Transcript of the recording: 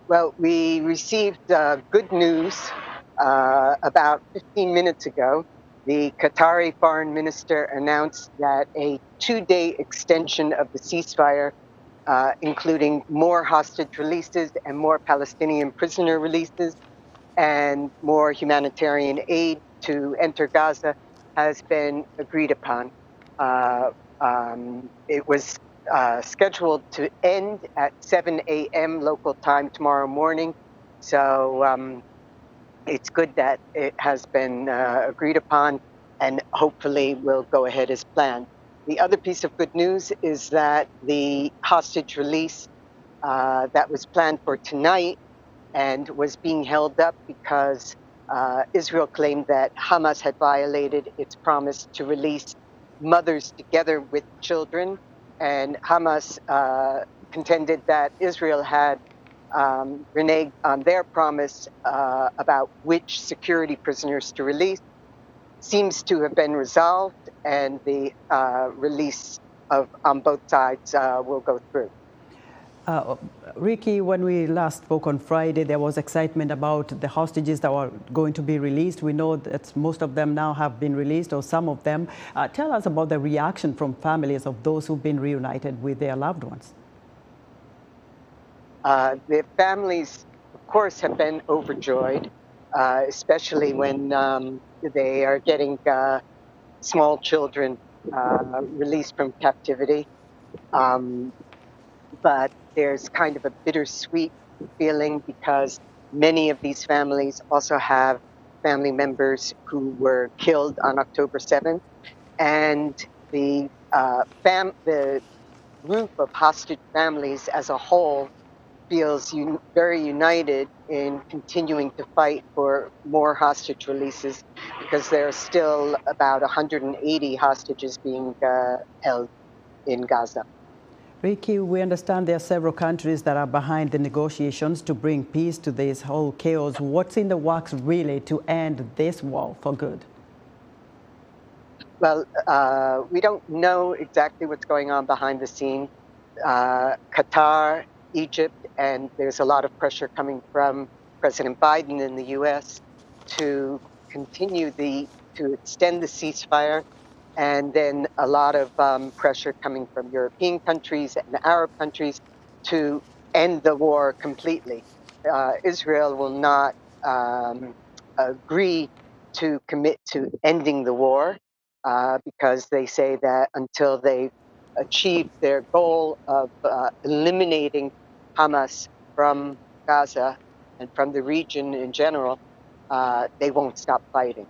Well, we received good news about 15 minutes ago. The Qatari foreign minister announced that a 2-day extension of the ceasefire, including more hostage releases and more Palestinian prisoner releases and more humanitarian aid to enter Gaza, has been agreed upon. It was scheduled to end at 7 a.m. local time tomorrow morning. So it's good that it has been agreed upon and hopefully will go ahead as planned. The other piece of good news is that the hostage release that was planned for tonight and was being held up because Israel claimed that Hamas had violated its promise to release mothers together with children. And Hamas contended that Israel had reneged on their promise about which security prisoners to release. Seems to have been resolved, and the release on both sides will go through. Uh, Ricki, when we last spoke on Friday, there was excitement about the hostages that were going to be released. We know that most of them now have been released, or some of them. Tell us about the reaction from families of those who've been reunited with their loved ones. The families, of course, have been overjoyed, especially when they are getting small children released from captivity. But there's kind of a bittersweet feeling because many of these families also have family members who were killed on October 7th. And the group of hostage families as a whole feels very united in continuing to fight for more hostage releases because there are still about 180 hostages being held in Gaza. Ricki, we understand there are several countries that are behind the negotiations to bring peace to this whole chaos. What's in the works really to end this war for good? Well, we don't know exactly what's going on behind the scenes. Qatar, Egypt, and there's a lot of pressure coming from President Biden in the U.S. to continue to extend the ceasefire, and then a lot of pressure coming from European countries and Arab countries to end the war completely. Israel will not agree to commit to ending the war because they say that until they've achieved their goal of eliminating Hamas from Gaza and from the region in general, they won't stop fighting.